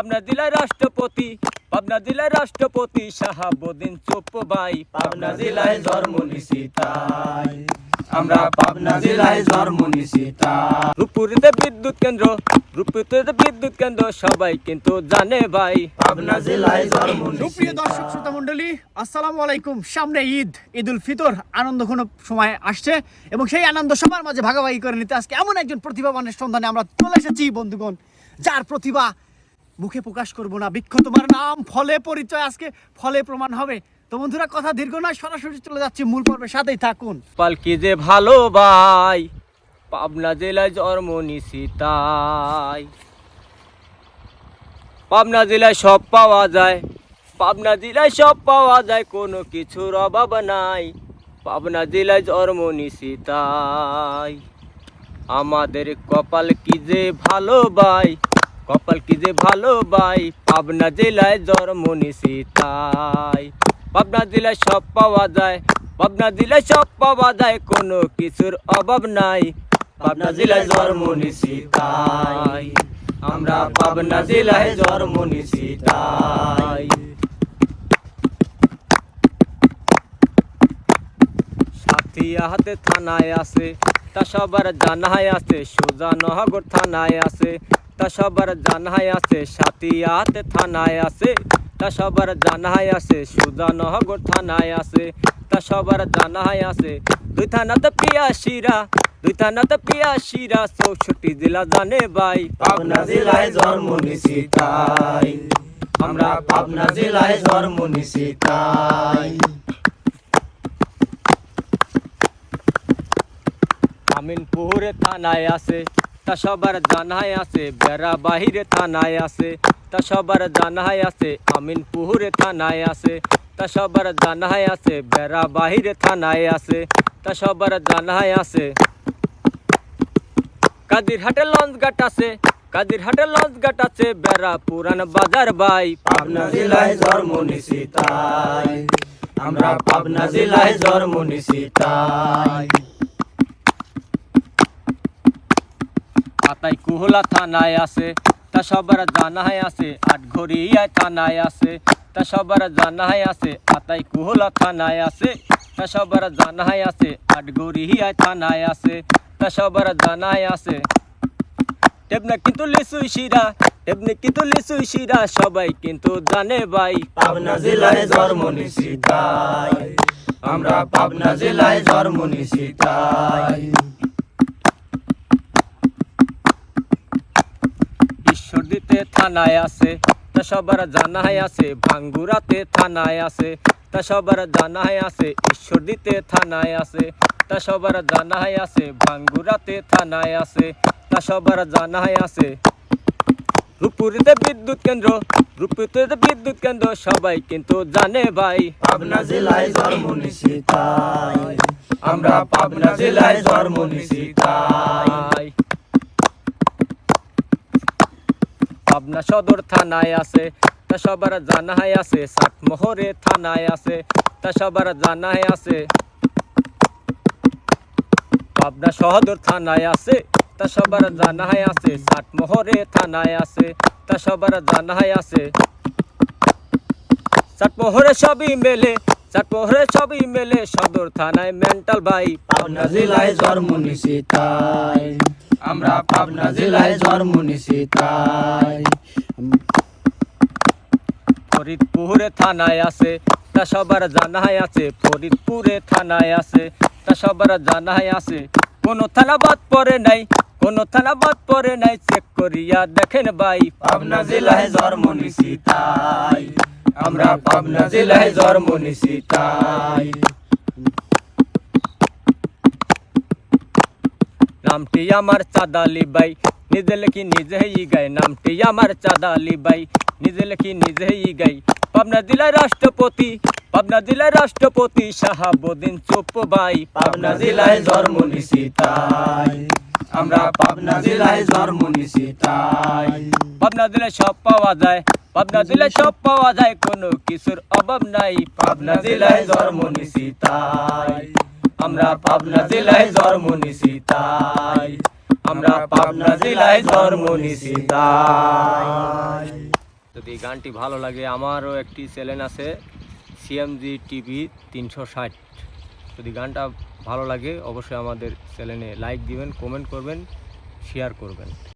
পাবনা জেলায় রাষ্ট্রপতি, পাবনা জেলায় রাষ্ট্রপতি শাহাবুদ্দিন চুপ্পু ভাই। পাবনা জেলায় জন্ম নিছি তাই, আমরা পাবনা জেলায় জন্ম নিছি তাই। রূপপুরেতে বিদ্যুৎ কেন্দ্র, রূপপুরেতে বিদ্যুৎ কেন্দ্র সবাই কিন্তু জানে ভাই। পাবনা জেলায় জন্ম নিছি। সুপ্রিয় দর্শক শ্রোতা মণ্ডলী, আসসালামু আলাইকুম। সামনে ঈদুল ফিতর আনন্দঘন সময় আসছে এবং সেই আনন্দ সবার মাঝে ভাগাভাগি করে নিতে আজকে এমন একজন প্রতিভাবানের সন্ধানে আমরা চলে এসেছি বন্ধুগণ, যার প্রতিভা মুখে প্রকাশ করব না, বৃক্ষ তোমার নাম, ফলে পরিচয় আজকে ফলে প্রমাণ হবে। তো বন্ধুরা, কথা দীর্ঘ নয়, সরাসরি চলে যাচ্ছি মূল পর্বের, সাথেই থাকুন। পালকি যে ভালো ভাই, পাবনা জেলায় জন্ম নিছি তাই। পাবনা জেলায় সব পাওয়া যায়, পাবনা জেলায় সব পাওয়া যায়, কোনো কিছুর অভাব নাই। পাবনা জেলায় জন্ম নিছি তাই। আমাদের কপাল কি যে ভালো ভাই, কপাল কি যে ভালো ভাই, পাবনা জেলায় জন্ম নিছি তাই। পাবনা জেলায় সব পাওয়া যায়, পাবনা জেলায় সব পাওয়া যায়, কোনো কিছুর অভাব নাই। পাবনা জেলায় জন্ম নিছি তাই, আমরা পাবনা জেলায় জন্ম নিছি তাই। সাথিয়া হাতে থানায় আছে, তা সবার জানায় আছে। সোজা নহগর থানায় আছে, তা সবার জানায় আছে। সাথিয়া হাতে থানায় আছে, তা সবার জানায় আছে। সোজা নহগর থানায় আছে, তা সবার জানায় আছে। দুই থানাতে পিয়াসীরা, দুই থানাতে পিয়াসীরা, 64 জেলা জানে ভাই। পাবনা জেলায় জন্ম নিছি তাই, আমরা পাবনা জেলায় জন্ম নিছি তাই। আমিনপুরে থানায় আছে, তা সবার জানায় আছে। বেড়া বাহিরে থানায় আছে, তা সবার জানায় আছে। আমিনপুরে থানায় আছে, তা সবার জানায় আছে। বেড়া বাহিরে থানায় আছে, তা সবার জানায় আছে। কাদিরহাটে লঞ্চ ঘাট আছে, কাদিরহাটে লঞ্চ ঘাট আছে। বেড়া পুরান বাজার ভাই। পাবনা জেলায় জন্ম নিছি তাই, আমরা পাবনা জেলায় জন্ম নিছি তাই। আতাই কুহলা থানায় আছে, তা সবার জানায় আছে। আটঘরিয়ায় থানায় আছে, তা সবার জানায় আছে। আতাই কুহলা থানায় আছে, তা সবার জানায় আছে। আটঘরিয়ায় থানায় আছে, তা সবার জানায় আছে। তেমনি কিন্তু লিচুই শিরা, তেমনি কিন্তু লিচুই শিরা, সবাই কিন্তু জানে ভাই। পাবনা জেলায় জন্ম নিছি তাই, আমরা পাবনা জেলায় জন্ম নিছি তাই। ঈশ্বরদীতে থানায় আছে, তা সবার জানায় আছে। ভাঙ্গুরাতে থানায় আছে, তা সবার জানায় আছে। ঈশ্বরদীতে থানায় আছে, তা সবার জানায় আছে। ভাঙ্গুরাতে থানায় আছে, তা সবার জানায় আছে। রূপপুরেতে বিদ্যুৎ কেন্দ্র, রূপপুরেতে বিদ্যুৎ কেন্দ্র সবাই কিন্তু জানে ভাই। পাবনা জেলায় জন্ম নিছি তাই, আমরা পাবনা জেলায় জন্ম নিছি তাই। পাবনা সদর থানায় আছে, তা সবার জানায় আছে। সাতমোহরে থানায় আছে, তা সবার জানায় আছে। পাবনা সদর থানায় আছে, তা সবার জানায় আছে। সাতমোহরে থানায় আছে, তা সবার জানায় আছে। সাতমোহরে সবই মেলে, সাতমোহরে সবই মেলে, সদর থানায় মেন্টাল ভাই। পাবনা জেলায় জন্ম নিছি তাই, আমরা পাবনা জেলায় জন্ম নিছি তাই। ফরিদপুরে থানায় আছে, তা সবার জানায় আছে। ফরিদপুরে থানায় আছে, তা সবার জানায় আছে। কোনো থানা বাদ পড়ে নাই, কোনো থানা বাদ পড়ে নাই, চেক করিয়া দেখেন ভাই। পাবনা জেলায় জন্ম নিছি তাই, আমরা পাবনা জেলায় জন্ম নিছি তাই। নামটি আমার চাঁদালি বাই, নিজে লেখি নিজেই গাই। নামটি আমার চাঁদালি বাই, নিজে লেখি নিজেই গাই। পাবনা জেলায় রাষ্ট্রপতি, পাবনা জেলায় রাষ্ট্রপতি শাহাবুদ্দিন চুপ্পু ভাই। পাবনা জেলায় জন্ম নিছি তাই, আমরা পাবনা জেলায় জন্ম নিছি তাই। পাবনা জেলায় সব পাওয়া যায়, পাবনা জেলায় সব পাওয়া যায়, কোনো কিছুর অভাব নাই। পাবনা জেলায় জন্ম নিছি তাই, আমরা পাবনা জেলায় জন্ম নিছি তাই, আমরা পাবনা জেলায় জন্ম নিছি তাই। যদি গানটি ভালো লাগে, আমারও একটি চ্যানেল আছে সিএমজি টিভি 360। যদি গানটা ভালো লাগে অবশ্যই আমাদের চ্যানেলে লাইক দিবেন, কমেন্ট করবেন, শেয়ার করবেন।